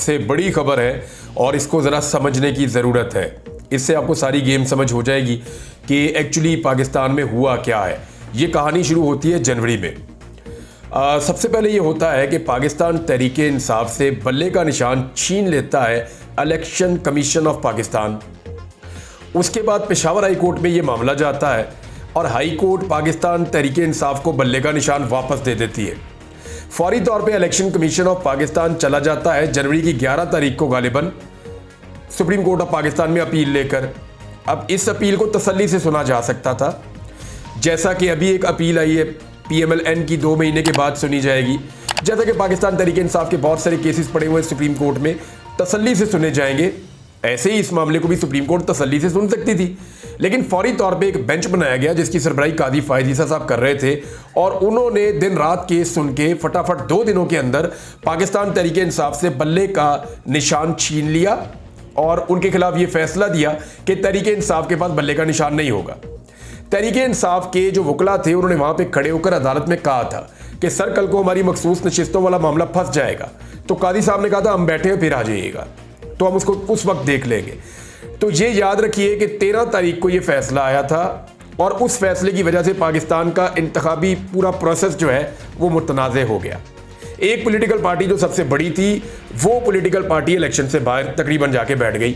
सबसे बड़ी खबर है और इसको ज़रा समझने की ज़रूरत है। इससे आपको सारी गेम समझ हो जाएगी कि एक्चुअली पाकिस्तान में हुआ क्या है। ये कहानी शुरू होती है जनवरी में। सबसे पहले ये होता है कि पाकिस्तान तहरीके इंसाफ से बल्ले का निशान छीन लेता है इलेक्शन कमीशन ऑफ पाकिस्तान। उसके बाद पेशावर हाई कोर्ट में ये मामला जाता है और हाई कोर्ट पाकिस्तान तहरीके इंसाफ को बल्ले का निशान वापस दे देती है। फौरी तौर पे इलेक्शन कमीशन ऑफ पाकिस्तान चला जाता है जनवरी की 11 तारीख को गालिबन सुप्रीम कोर्ट ऑफ पाकिस्तान में अपील लेकर। अब इस अपील को तसल्ली से सुना जा सकता था, जैसा कि अभी एक अपील आई है PMLN की 2 महीने के बाद सुनी जाएगी। जैसा कि पाकिस्तान तहरीके इंसाफ के बहुत सारे केसेस पड़े हुए सुप्रीम कोर्ट में तसल्ली से सुने जाएंगे, ऐसे ही इस मामले को भी सुप्रीम कोर्ट तसल्ली से सुन सकती थी। लेकिन फौरी तौर पे एक बेंच बनाया गया जिसकी सरबराही कादी फायद ईसा साहब कर रहे थे और उन्होंने दिन रात केस सुन के फटाफट 2 दिनों के अंदर पाकिस्तान तहरीके इंसाफ से बल्ले का निशान छीन लिया और उनके खिलाफ ये फैसला दिया कि तहरीके इंसाफ के पास बल्ले का निशान नहीं होगा। तहरीके इंसाफ के जो वकला थे उन्होंने वहां पे खड़े होकर अदालत में कहा था कि सर कल को हमारी मखसूस नशिस्तों वाला मामला फंस जाएगा। तो कादी साहब ने कहा था हम बैठे हैं फिर आ जाइएगा, तो हम उसको उस वक्त देख लेंगे। तो ये याद रखिए कि 13 तारीख को ये फैसला आया था और उस फैसले की वजह से पाकिस्तान का इंतखाबी पूरा प्रोसेस जो है वो मुतनाज़ हो गया। एक पॉलिटिकल पार्टी जो सबसे बड़ी थी वो पॉलिटिकल पार्टी इलेक्शन से बाहर तकरीबन जाके बैठ गई,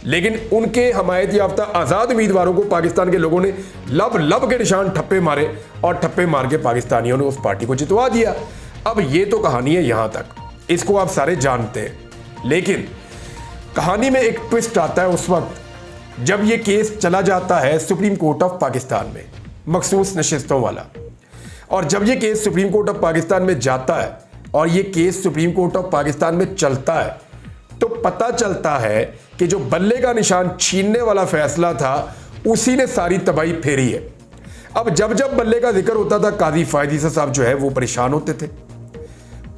लेकिन उनके हमायत याफ्ता आज़ाद उम्मीदवारों को पाकिस्तान के लोगों ने लब लब के निशान ठप्पे मारे और ठप्पे मार के पाकिस्तानियों ने उस पार्टी को जितवा दिया। अब ये तो कहानी है यहाँ तक, इसको आप सारे जानते हैं। लेकिन कहानी में एक ट्विस्ट आता है उस वक्त जब ये केस चला जाता है सुप्रीम कोर्ट ऑफ पाकिस्तान में, मखसूस नशिस्तों वाला। और जब ये case supreme court of Pakistan में जाता है और ये case supreme court of Pakistan में चलता है तो पता चलता है कि जो बल्ले का निशान छीनने वाला फैसला था उसी ने सारी तबाही फेरी है। अब जब जब बल्ले का जिक्र होता था कादी फायद ईसा साहब जो है वो परेशान होते थे।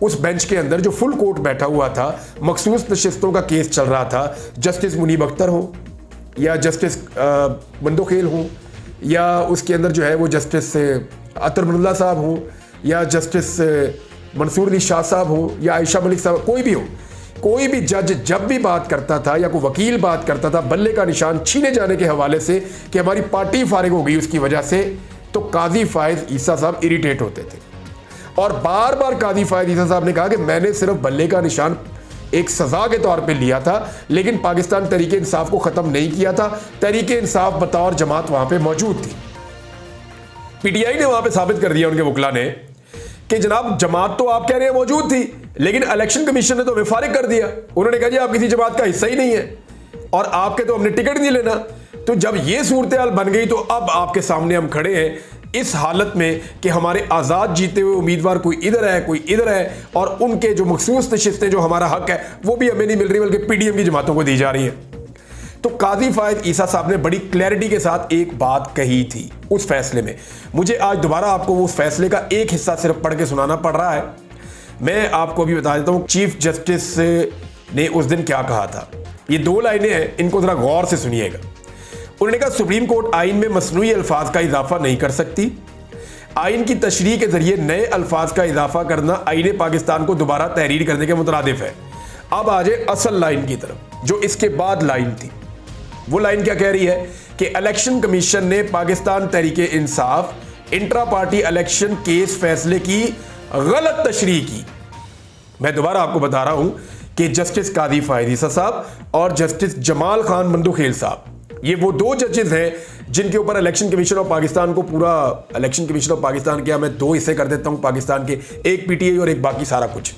उस बेंच के अंदर जो फुल कोर्ट बैठा हुआ था, मखसूस नशिस्तों का केस चल रहा था, जस्टिस मुनीब अख्तर हो या जस्टिस बंदोखेल हो या उसके अंदर जो है वो जस्टिस अतर मनुल्लाह साहब हो या जस्टिस मंसूर अली शाह साहब हो या आयशा मलिक साहब, कोई भी हो, कोई भी जज जब भी बात करता था या कोई वकील बात करता था बल्ले का निशान छीने जाने के हवाले से कि हमारी पार्टी फारिग हो गई उसकी वजह से, तो कादी फायद ईसा साहब इरिटेट होते थे। और बार बार कादी फायद ईसा साहब ने कहा कि मैंने सिर्फ बल्ले का निशान एक सजा के तौर पे लिया था, लेकिन पाकिस्तान तहरीके इंसाफ को खत्म नहीं किया था। तहरीके इंसाफ बतौर जमात वहां पे मौजूद थी। PTI ने वहां पे साबित कर दिया, उनके वकला ने, कि जनाब जमात तो आप कह रहे हैं मौजूद थी, लेकिन इलेक्शन कमीशन ने तो हमें फारिग कर दिया। उन्होंने कहा जी आप किसी जमात का हिस्सा ही नहीं है और आपके तो हमने टिकट नहीं लेना। तो जब ये सूरत हाल बन गई तो अब आपके सामने हम खड़े हैं इस हालत में कि हमारे आज़ाद जीते हुए उम्मीदवार कोई इधर है कोई इधर है और उनके जो मखसूस नशिस्तें जो हमारा हक है वो भी हमें नहीं मिल रही बल्कि PDM की जमातों को दी जा रही है। तो कादी फायद ईसा साहब ने बड़ी क्लैरिटी के साथ एक बात कही थी उस फैसले में। मुझे आज दोबारा आपको उस फैसले का एक हिस्सा सिर्फ पढ़ के सुनाना पड़ रहा है। मैं आपको अभी बता देता हूँ चीफ जस्टिस ने उस दिन क्या कहा था। ये 2 लाइनें हैं, इनको जरा गौर से सुनिएगा। उन्होंने कहा सुप्रीम कोर्ट आइन में मसनूई अल्फाज का इजाफा नहीं कर सकती। आइन की तशरीह के जरिए नए अल्फाज का इजाफा करना आइन पाकिस्तान को दोबारा तहरीर करने के मुतरादिफ है। अब आ जाए असल लाइन की तरफ, जो इसके बाद लाइन थी। वो लाइन क्या कह रही है कि इलेक्शन कमीशन ने Pakistan Tehreek-e Insaf intra party election case फैसले की गलत तशरीह की। मैं दोबारा आपको बता रहा हूं कि जस्टिस कादी फायद ईसा साहब और जस्टिस जमाल खान बंदोखेल साहब, ये वो 2 जजेस हैं जिनके ऊपर इलेक्शन कमीशन ऑफ पाकिस्तान को पूरा इलेक्शन कमीशन ऑफ पाकिस्तान के मैं 2 हिस्से कर देता हूं पाकिस्तान के, एक PTI और एक बाकी सारा कुछ।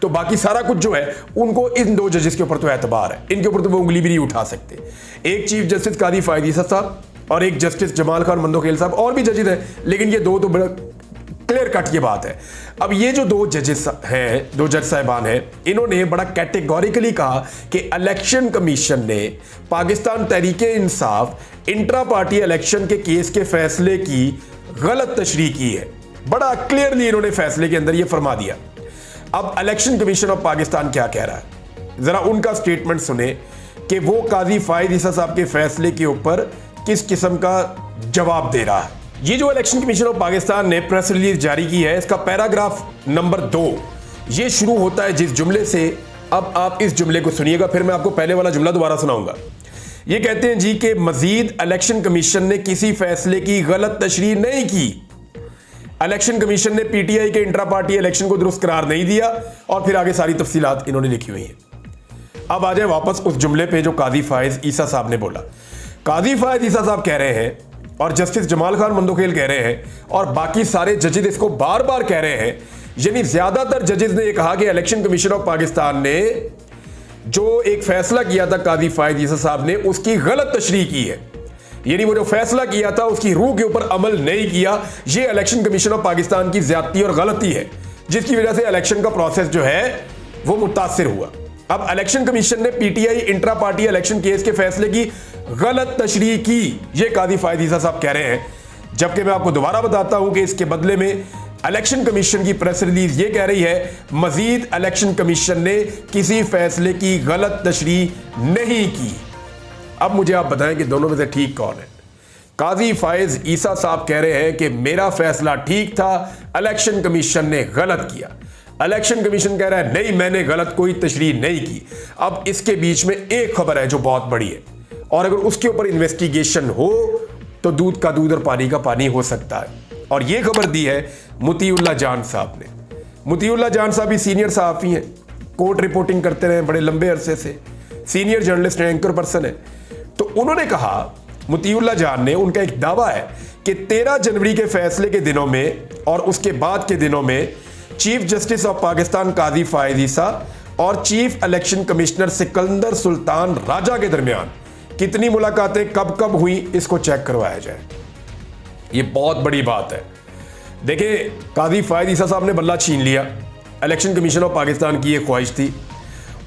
तो बाकी सारा कुछ जो है उनको इन 2 जजेस के ऊपर तो एतबार है, इनके ऊपर तो वो उंगली भी नहीं उठा सकते। एक चीफ जस्टिस कादी फायद ईसा साहब और एक जस्टिस जमाल खान बंदोखेल साहब, और भी जजेस हैं लेकिन ये 2 तो बड़ा क्लियर कट ये बात है। अब ये जो 2 जजेस हैं, 2 जज साहिबान हैं, इन्होंने बड़ा कैटेगोरिकली कहा कि इलेक्शन कमीशन ने Pakistan Tehreek-e Insaf intra party election के केस के फैसले की गलत तशरीह की है। बड़ा क्लियरली इन्होंने फैसले के अंदर ये फरमा दिया। अब इलेक्शन कमीशन ऑफ पाकिस्तान क्या कह रहा है, जरा उनका स्टेटमेंट सुने कि वो काजी फायद ईसा साहब के फैसले के ऊपर किस किस्म का जवाब दे रहा है। ये जो इलेक्शन कमीशन ऑफ पाकिस्तान ने प्रेस रिलीज जारी की है, इसका पैराग्राफ नंबर 2 ये शुरू होता है जिस जुमले से अब आप इस जुमले को सुनिएगा, फिर मैं आपको पहले वाला जुमला दोबारा सुनाऊंगा। ये कहते हैं जी कि मजीद इलेक्शन कमीशन ने किसी फैसले की गलत तशरीह नहीं की। इलेक्शन कमीशन ने पीटीआई के इंट्रा पार्टी इलेक्शन को दुरुस्त करार नहीं दिया, और फिर आगे सारी तफसीलात इन्होंने लिखी हुई हैं। अब आ जाए वापस उस जुमले पे जो काजी फायज ईसा साहब ने बोला। काजी फायज ईसा साहब कह रहे हैं, और जस्टिस जमाल खान मंदोखेल कह रहे हैं, और बाकी सारे जजेस इसको बार बार कह रहे हैं, यानी ज्यादातर जजेस ने यह कहा कि इलेक्शन कमीशन ऑफ पाकिस्तान ने जो एक फैसला किया था काजी फायज ईसा साहब ने, उसकी गलत तशरीह की है। यानी वो जो फैसला किया था उसकी रूह के ऊपर अमल नहीं किया। ये इलेक्शन कमीशन ऑफ पाकिस्तान की ज्यादती और गलती है, जिसकी वजह से इलेक्शन का प्रोसेस जो है वो मुतासिर हुआ। अब इलेक्शन कमीशन ने PTI intra party election case के फैसले की गलत तशरीह की, ये काजी फायज ईसा साहब कह रहे हैं। जबकि मैं आपको दोबारा बताता हूं कि इसके बदले में इलेक्शन कमीशन की प्रेस रिलीज ये कह रही है मजीद इलेक्शन कमीशन ने किसी फैसले की गलत तशरीह नहीं की। अब मुझे आप बताएं कि दोनों में से ठीक कौन है। काजी फायज ईसा साहब कह रहे हैं कि मेरा फैसला ठीक था, इलेक्शन कमीशन ने गलत किया। इलेक्शन कमीशन कह रहा है नहीं, मैंने गलत कोई तशरीह नहीं की। अब इसके बीच में एक खबर है जो बहुत बड़ी है, और अगर उसके ऊपर इन्वेस्टिगेशन हो तो दूध का दूध और पानी का पानी हो सकता है। और यह खबर दी है मुतीउल्लाह जान साहब ने। मुतीउल्लाह जान साहब भी सीनियर सहाफ़ी हैं, कोर्ट रिपोर्टिंग करते रहे बड़े लंबे अरसे से, सीनियर जर्नलिस्ट हैं, एंकर पर्सन है। तो उन्होंने कहा, मुतीउल्लाह जान ने, उनका एक दावा है कि 13 जनवरी के फैसले के दिनों में और उसके बाद के दिनों में चीफ जस्टिस ऑफ पाकिस्तान काजी फायज ईसा और chief election commissioner Sikandar Sultan Raja के दरमियान कितनी मुलाकातें कब कब हुई, इसको चेक करवाया जाए। ये बहुत बड़ी बात है। देखिए, काजी फायज ईसा साहब ने बल्ला छीन लिया, इलेक्शन कमीशन ऑफ पाकिस्तान की ये ख्वाहिश थी।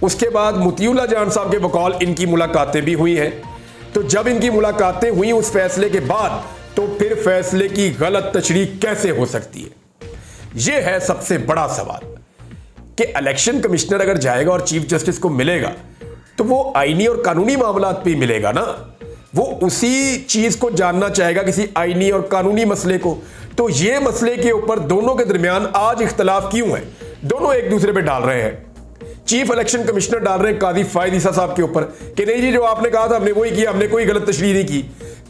उसके बाद मुतीउल्लाह जान साहब के बकौल इनकी मुलाकातें भी हुई हैं। तो जब इनकी मुलाकातें हुई उस फैसले के बाद, तो फिर फैसले की गलत तशरीह कैसे हो सकती है? यह है सबसे बड़ा सवाल कि इलेक्शन कमिश्नर अगर जाएगा और चीफ जस्टिस को मिलेगा तो वो आईनी और कानूनी मामलात पे मिलेगा ना, वो उसी चीज को जानना चाहेगा, किसी आईनी और कानूनी मसले को। तो ये मसले के ऊपर दोनों के दरमियान आज इख्तलाफ क्यों है? दोनों एक दूसरे पे डाल रहे हैं। चीफ इलेक्शन कमिश्नर डाल रहे हैं काजी फायज ईसा साहब के ऊपर कि नहीं जी, जो आपने कहा था हमने वही किया, हमने कोई गलत तशरीह नहीं की।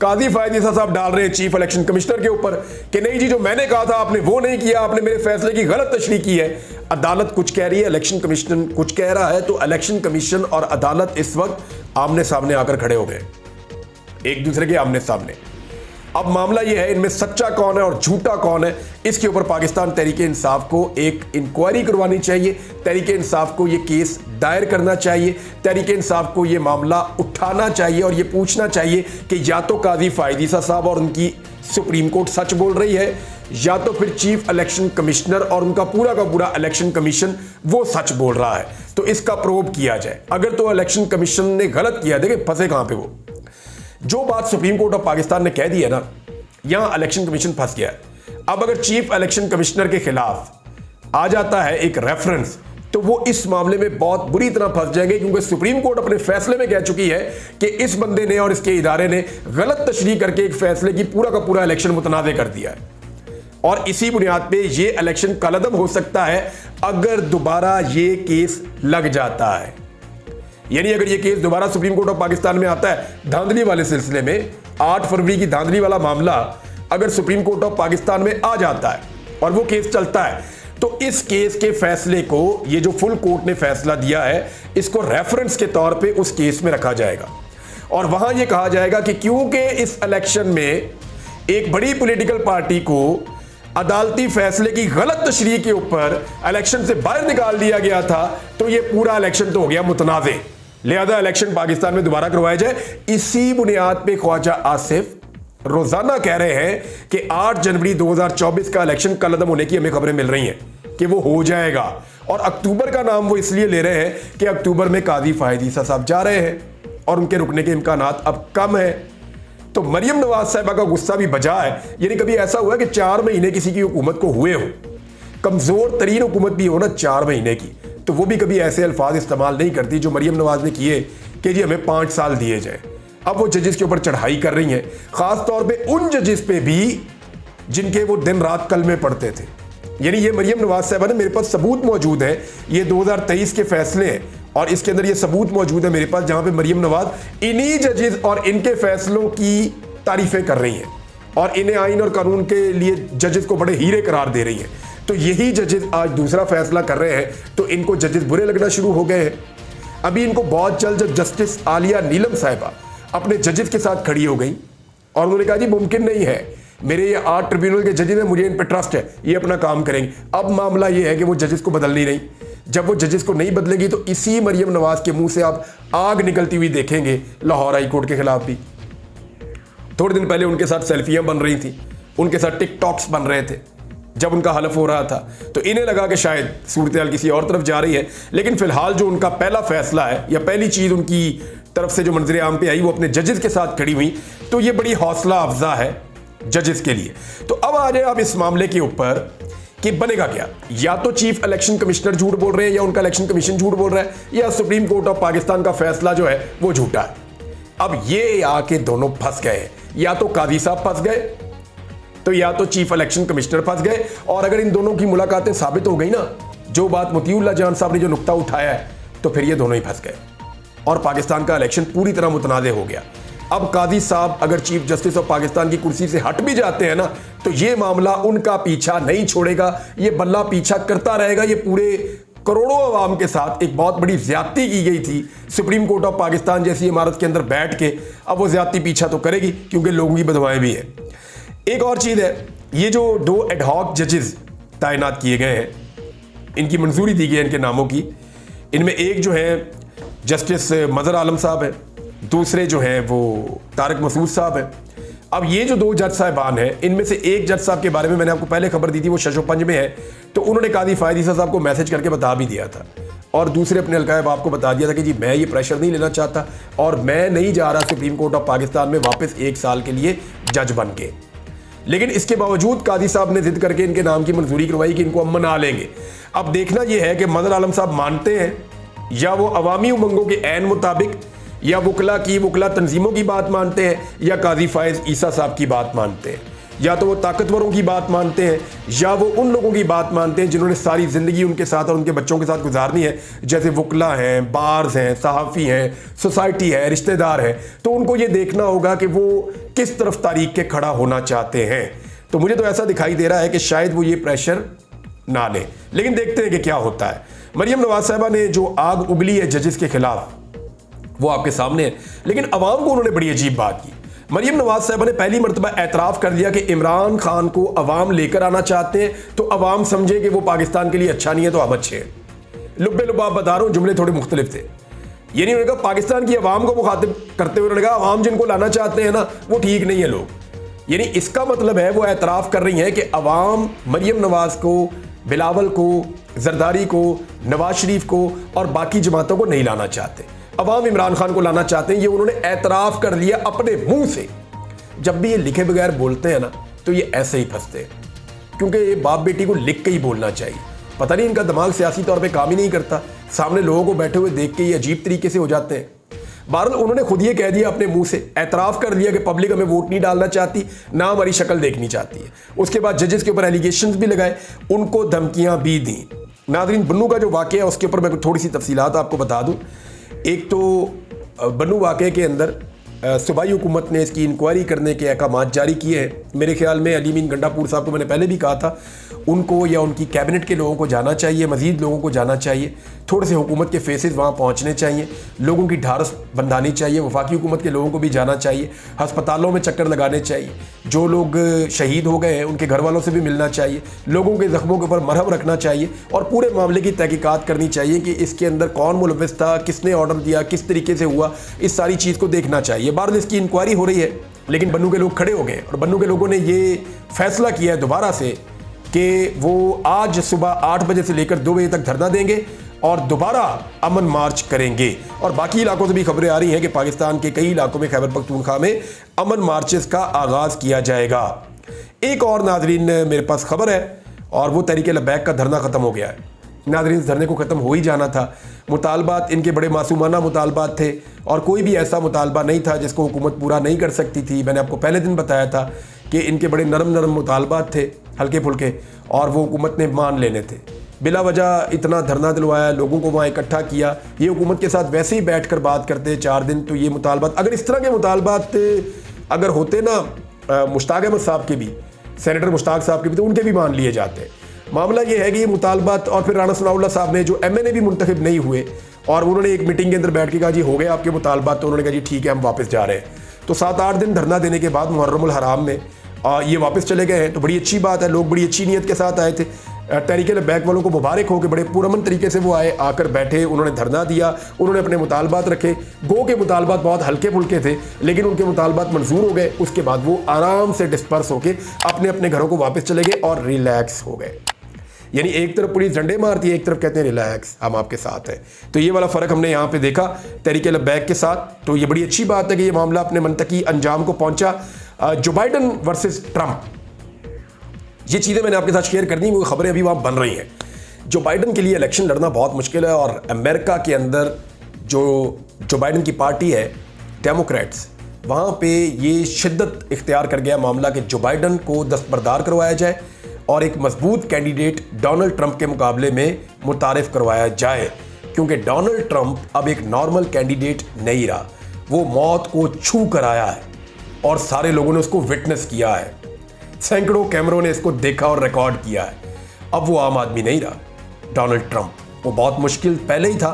काजी फायज ईसा साहब डाल रहे हैं चीफ इलेक्शन कमिश्नर के ऊपर कि नहीं जी, जो मैंने कहा था आपने वो नहीं किया, आपने मेरे फैसले की गलत तशरीह की है। अदालत कुछ कह रही है, इलेक्शन कमिश्नर कुछ कह रहा है। तो इलेक्शन कमीशन और अदालत इस वक्त आमने सामने आकर खड़े हो गए, एक दूसरे के आमने सामने। अब मामला यह है, इनमें सच्चा कौन है और झूठा कौन है, इसके ऊपर पाकिस्तान तहरीके इंसाफ को एक इंक्वायरी करवानी चाहिए। तहरीके इंसाफ को यह केस दायर करना चाहिए। तहरीके इंसाफ को यह मामला उठाना चाहिए और यह पूछना चाहिए कि या तो काजी फायज ईसा साहब और उनकी सुप्रीम कोर्ट सच बोल रही है, या तो फिर चीफ इलेक्शन कमिश्नर और उनका पूरा का पूरा इलेक्शन कमीशन वो सच बोल रहा है। तो इसका प्रोब किया जाए। अगर तो इलेक्शन कमीशन ने गलत किया, देखिए फंसे कहां पे, वो जो बात सुप्रीम कोर्ट ऑफ पाकिस्तान ने कह दी है ना, यहां इलेक्शन कमीशन फंस गया है। अब अगर चीफ इलेक्शन कमिश्नर के खिलाफ आ जाता है एक रेफरेंस, तो वो इस मामले में बहुत बुरी तरह फंस जाएंगे, क्योंकि सुप्रीम कोर्ट अपने फैसले में कह चुकी है कि इस बंदे ने और इसके इदारे ने गलत तशरीह करके एक फैसले की पूरा का पूरा इलेक्शन मुतनाज़ कर दिया है। और इसी बुनियाद पे ये इलेक्शन कलअदम हो सकता है अगर दोबारा ये केस लग जाता है। यानी अगर ये केस दोबारा सुप्रीम कोर्ट ऑफ पाकिस्तान में आता है धांधली वाले सिलसिले में, 8 फरवरी की धांधली वाला मामला अगर सुप्रीम कोर्ट ऑफ पाकिस्तान में आ जाता है और वो केस चलता है, तो इस केस के फैसले को, ये जो फुल कोर्ट ने फैसला दिया है, इसको रेफरेंस के तौर पे उस केस में रखा जाएगा। और वहां ये कहा जाएगा कि क्योंकि इस इलेक्शन में एक बड़ी पॉलिटिकल पार्टी को अदालती फैसले की गलत तशरीह के ऊपर इलेक्शन से बाहर निकाल दिया गया था, तो ये पूरा इलेक्शन तो हो गया मुतनाज़े, लिहाजा इलेक्शन पाकिस्तान में दोबारा करवाया जाए। इसी बुनियाद पे ख्वाजा आसिफ रोजाना कह रहे हैं कि 8 जनवरी 2024 का इलेक्शन कलअदम होने की हमें खबरें मिल रही हैं कि वो हो जाएगा। और अक्टूबर का नाम वो इसलिए ले रहे हैं कि अक्टूबर में काजी फायज ईसा साहब जा रहे हैं और उनके रुकने के इम्कानात अब कम है। तो मरियम नवाज साहिबा का गुस्सा भी बजा है। यानी कभी ऐसा हुआ कि 4 महीने किसी की हुकूमत को हुए हो, कमजोर तरीन हुकूमत भी हो ना 4 महीने की, तो वो भी कभी ऐसे अल्फाज इस्तेमाल नहीं करती जो मरियम नवाज ने किए कि जी हमें 5 साल दिए जाए। अब वो जजेस के ऊपर चढ़ाई कर रही हैं, खास तौर पे उन जजेस पे भी जिनके वो दिन रात कलमे पढ़ते थे। यानी ये मरियम नवाज साहबा ने, मेरे पास सबूत मौजूद है, ये 2023 के फैसले हैं और इसके अंदर ये सबूत मौजूद है मेरे पास, जहां पे मरियम नवाज इन्हीं जजेस और इनके फैसलों की तारीफें कर रही हैं और इन्हें आइन और कानून के लिए जजेस को बड़े हीरे करार दे रही हैं। तो यही जजेस आज दूसरा फैसला कर रहे हैं तो इनको जजेस बुरे लगना शुरू हो गए हैं। अभी इनको बहुत जल्द जब जस्टिस आलिया नीलम साहिबा अपने जजेस के साथ खड़ी हो गई और उन्होंने कहा जी मुमकिन नहीं है, मेरे ये 8 ट्रिब्यूनल के जजेस हैं, मुझे इन पर ट्रस्ट है, ये अपना काम करेंगे। अब मामला ये है कि वो जजेस को बदल नहीं रही। जब वो जजेस को नहीं बदलेगी तो इसी मरियम नवाज के मुंह से आप आग निकलती हुई देखेंगे लाहौर हाई कोर्ट के खिलाफ भी। थोड़े दिन पहले उनके साथ सेल्फियां बन रही थी, उनके साथ टिकटॉक्स बन रहे थे जब उनका हलफ हो रहा था, तो इन्हें लगा कि शायद सूरत किसी और तरफ जा रही है। लेकिन फिलहाल जो उनका पहला फैसला है या पहली चीज उनकी तरफ से जो मंजर आम पे आई वो अपने जजेस के साथ खड़ी हुई, तो ये बड़ी हौसला अफजा है जजेस के लिए। तो अब आ जाए आप इस मामले के ऊपर कि बनेगा क्या। या तो चीफ इलेक्शन कमिश्नर झूठ बोल रहे हैं या उनका इलेक्शन कमीशन झूठ बोल रहा है या सुप्रीम कोर्ट ऑफ पाकिस्तान का फैसला जो है वो झूठा है। अब ये आके दोनों फंस गए, या तो काजी साहब फंस गए तो या तो चीफ इलेक्शन कमिश्नर फंस गए। और अगर इन दोनों की मुलाकातें साबित हो गई ना, जो बात मोतीउल्लाह जान साहब ने जो नुक्ता उठाया है, तो फिर ये दोनों ही फंस गए और पाकिस्तान का इलेक्शन पूरी तरह मुतनाज़ हो गया। अब काजी साहब अगर चीफ जस्टिस ऑफ पाकिस्तान की कुर्सी से हट भी जाते हैं ना, तो ये मामला उनका पीछा नहीं छोड़ेगा, ये बल्ला पीछा करता रहेगा। ये पूरे करोड़ों अवाम के साथ एक बहुत बड़ी ज्यादती की गई थी सुप्रीम कोर्ट ऑफ पाकिस्तान जैसी इमारत के अंदर बैठ के, अब वो ज्यादती पीछा तो करेगी क्योंकि लोगों की बदवाएं भी है। एक और चीज है, ये जो 2 एडहॉक जजेस तैनात किए गए हैं, इनकी मंजूरी दी गई है इनके नामों की। इनमें एक जो है जस्टिस मजहर आलम साहब है, दूसरे जो हैं वो तारिक मसूद साहब हैं। अब ये जो 2 जज साहबान हैं, इनमें से एक जज साहब के बारे में मैंने आपको पहले खबर दी थी, वो शशोपंज में है, तो उन्होंने कादी फायद ईसा साहब को मैसेज करके बता भी दिया था और दूसरे अपने हल्का बाप को बता दिया था कि जी मैं ये प्रेशर नहीं लेना चाहता और मैं नहीं जा रहा सुप्रीम कोर्ट ऑफ पाकिस्तान में वापस 1 साल के लिए जज बन के। लेकिन इसके बावजूद कादी साहब ने जिद करके इनके नाम की मंजूरी करवाई कि इनको हम मना लेंगे। अब देखना यह है कि मजहर आलम साहब मानते हैं या वो अवामी उमंगों के ऐन मुताबिक या वकला तंजीमों की बात मानते हैं या काजी फायज ईसा साहब की बात मानते हैं, या तो वो ताकतवरों की बात मानते हैं या वो उन लोगों की बात मानते हैं जिन्होंने सारी जिंदगी उनके साथ और उनके बच्चों के साथ गुजारनी है, जैसे वकला हैं, बार्स हैं, सहाफ़ी हैं, सोसाइटी है, रिश्तेदार हैं। तो उनको ये देखना होगा कि वो किस तरफ तारीख के खड़ा होना चाहते हैं। तो मुझे तो ऐसा दिखाई दे रहा है कि शायद वो ये प्रेशर ना लें, लेकिन देखते हैं कि क्या होता है। मरियम नवाज साहिबा ने जो आग उगली है जजेस के खिलाफ वो आपके सामने है, लेकिन अवाम को उन्होंने बड़ी अजीब बात की। मरियम नवाज साहिबा ने पहली मरतबा एतराफ़ कर दिया कि इमरान खान को अवाम लेकर आना चाहते हैं, तो अवाम समझे कि वो पाकिस्तान के लिए अच्छा नहीं है तो हम अच्छे हैं। लुब्बे लुबाब बता रहा हूँ, जुमले थोड़े मुख्तलिफ थे। ये नहीं उन्होंने कहा पाकिस्तान की अवाम को मुखातिब करते हुए उन्होंने कहा अवाम जिनको लाना चाहते हैं ना वो ठीक नहीं है लोग। यानी इसका मतलब है वो एतराफ़ कर रही हैं कि अवाम मरियम नवाज को, बिलावल को, जरदारी को, नवाज शरीफ को और बाकी जमातों को नहीं लाना चाहते, अवाम इमरान खान को लाना चाहते हैं। ये उन्होंने एतराफ़ कर लिया अपने मुंह से। जब भी ये लिखे बगैर बोलते हैं ना तो ये ऐसे ही फंसते हैं, क्योंकि ये बाप बेटी को लिख के ही बोलना चाहिए। पता नहीं इनका दिमाग सियासी तौर पे काम ही नहीं करता, सामने लोगों को बैठे हुए देख के ये अजीब तरीके से हो जाते हैं। बहरहाल उन्होंने खुद ये कह दिया अपने मुंह से, एतराफ़ कर दिया कि पब्लिक हमें वोट नहीं डालना चाहती, ना हमारी शक्ल देखनी चाहती है। उसके बाद जजेस के ऊपर एलिगेशंस भी लगाए, उनको धमकियां भी दी। नाज़रीन, बन्नू का जो वाक़या है उसके ऊपर मैं थोड़ी सी तफसीलात आपको बता दूं। एक तो बन्नू वाक़े के अंदर सूबाई हुकूमत ने इसकी इंक्वायरी करने के अहकामात जारी किए हैं। मेरे ख्याल में अली मीन गंडापुर साहब को मैंने पहले भी कहा था, उनको या उनकी कैबिनेट के लोगों को जाना चाहिए, मज़ीद लोगों को जाना चाहिए, थोड़े से हुकूमत के फेसेस वहाँ पहुँचने चाहिए, लोगों की ढारस बंधानी चाहिए, वफाकी हुकूमत के लोगों को भी जाना चाहिए, हस्पतालों में चक्कर लगाने चाहिए, जो लोग शहीद हो गए हैं उनके घर वालों से भी मिलना चाहिए, लोगों के ज़ख्मों के ऊपर मरहम रखना चाहिए और पूरे मामले की तहकीकात करनी चाहिए कि इसके अंदर कौन मुलव्विस था, किसने ऑर्डर दिया, किस तरीके से हुआ, इस सारी चीज़ को देखना चाहिए। बार इसकी इंक्वायरी हो रही है, लेकिन बन्नू के लोग खड़े हो गए और बन्नू के लोगों ने ये फैसला किया है दोबारा से कि वो आज सुबह 8 बजे से लेकर 2 बजे तक धरना देंगे और दोबारा अमन मार्च करेंगे। और बाकी इलाकों से भी खबरें आ रही हैं कि पाकिस्तान के कई इलाकों में, खैबर पख्तूनख्वा में अमन मार्चेस का आगाज़ किया जाएगा। एक और नाजरीन मेरे पास खबर है, और वो तहरीके लब्बैक का धरना ख़त्म हो गया है। नाजरीन, इस धरने को ख़त्म हो ही जाना था। मुतालबात इनके बड़े मासूमाना मुतालबात थे और कोई भी ऐसा मुतालबा नहीं था जिसको हुकूमत पूरा नहीं कर सकती थी। मैंने आपको पहले दिन बताया था कि इनके बड़े नरम मुतालबात थे हल्के फुल्के, और वो हुकूमत ने मान लेने थे। बिला वजह इतना धरना दिलवाया, लोगों को वहाँ इकट्ठा किया। ये हुकूमत के साथ वैसे ही बैठ कर बात करते 4 दिन, तो ये मुतालबात, अगर इस तरह के मुतालबात अगर होते ना मुश्ताक अहमद साहब के भी, सेनेटर मुश्ताक साहब के भी, तो उनके भी मान लिए जाते। मामला ये है कि ये मुतालबात, और फिर राना सनाउल्लाह साहब ने, जो MNA भी मुंतखब नहीं हुए, और उन्होंने एक मीटिंग के अंदर बैठ के कहा जी हो गए आपके मुतालबात, तो उन्होंने कहा जी ठीक है हम वापस जा रहे हैं। तो 7-8 दिन धरना देने के बाद मुहर्रमुल हराम में ये वापस चले गए हैं, तो बड़ी अच्छी बात है। लोग बड़ी अच्छी नीयत के साथ आए थे। तहरीक लब्बैक वालों को मुबारक हो कि बड़े पुरअमन तरीके से वो आए, आकर बैठे, उन्होंने धरना दिया, उन्होंने अपने मुतालबात रखे। गो के मुतालबात बहुत हल्के फुल्के थे, लेकिन उनके मुतालबात मंजूर हो गए। उसके बाद वो आराम से डिस्पर्स होकर अपने अपने घरों को वापस चले गए और रिलैक्स हो गए। यानी एक तरफ पुलिस डंडे मारती है, एक तरफ कहते हैं रिलैक्स, हम आपके साथ हैं। तो ये वाला फ़र्क हमने यहाँ पे देखा तहरीक लब्बैक के साथ। तो ये बड़ी अच्छी बात है कि ये मामला अपने मंतकी अंजाम को पहुँचा। जो बाइडन वर्सेस ट्रंप, ये चीज़ें मैंने आपके साथ शेयर कर दी, वो खबरें अभी वहाँ बन रही हैं। जो बाइडन के लिए इलेक्शन लड़ना बहुत मुश्किल है, और अमेरिका के अंदर जो बाइडन की पार्टी है डेमोक्रेट्स, वहाँ पे ये शिद्दत इख्तियार कर गया मामला कि जो बाइडन को दस्तबरदार करवाया जाए और एक मजबूत कैंडिडेट डोनाल्ड ट्रंप के मुकाबले में मुतारिफ करवाया जाए, क्योंकि डोनाल्ड ट्रंप अब एक नॉर्मल कैंडिडेट नहीं रहा। वो मौत को छू कर आया है और सारे लोगों ने उसको विटनेस किया है। सैकड़ों कैमरों ने इसको देखा और रिकॉर्ड किया है। अब वो आम आदमी नहीं रहा डोनाल्ड ट्रंप, वो बहुत मुश्किल पहले ही था,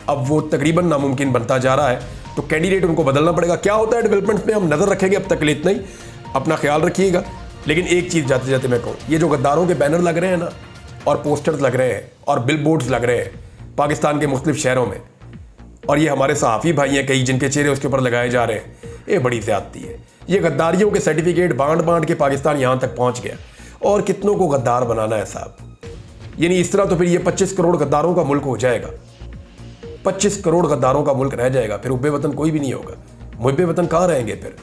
अब वो तकरीबन नामुमकिन बनता जा रहा है। तो कैंडिडेट उनको बदलना पड़ेगा। क्या होता है डेवलपमेंट में हम नज़र रखेंगे, अब तक के लिए इतना ही, अपना ख्याल रखिएगा। लेकिन एक चीज़ जाते जाते मैं कहूँ, ये जो गद्दारों के बैनर लग रहे हैं ना, और पोस्टर्स लग रहे हैं, और बिलबोर्ड्स लग रहे हैं पाकिस्तान के मुख्तलिफ शहरों में, और ये हमारे सहाफ़ी भाई हैं कई जिनके चेहरे उसके ऊपर लगाए जा रहे हैं, ये बड़ी ज़्यादती है। ये गद्दारियों के सर्टिफिकेट बांट के पाकिस्तान यहाँ तक पहुँच गया, और कितनों को गद्दार बनाना है साहब। यानी इस तरह तो फिर ये 25 करोड़ गद्दारों का मुल्क हो जाएगा, 25 करोड़ गद्दारों का मुल्क रह जाएगा, फिर हुब्बे वतन कोई भी नहीं होगा। मुहब्बे वतन कहाँ रहेंगे फिर?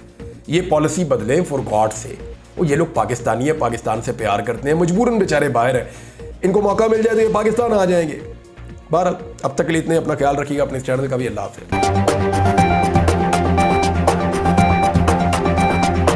ये पॉलिसी बदलें फॉर गॉड से। वो ये लोग पाकिस्तानी है, पाकिस्तान से प्यार करते हैं, मजबूरन बेचारे बाहर हैं, इनको मौका मिल जाए तो ये पाकिस्तान आ जाएंगे। बहरहाल अब तक के लिए इतने, अपना ख्याल रखिएगा, अपने इस चैनल का भी। अल्लाह हाफ़िज़।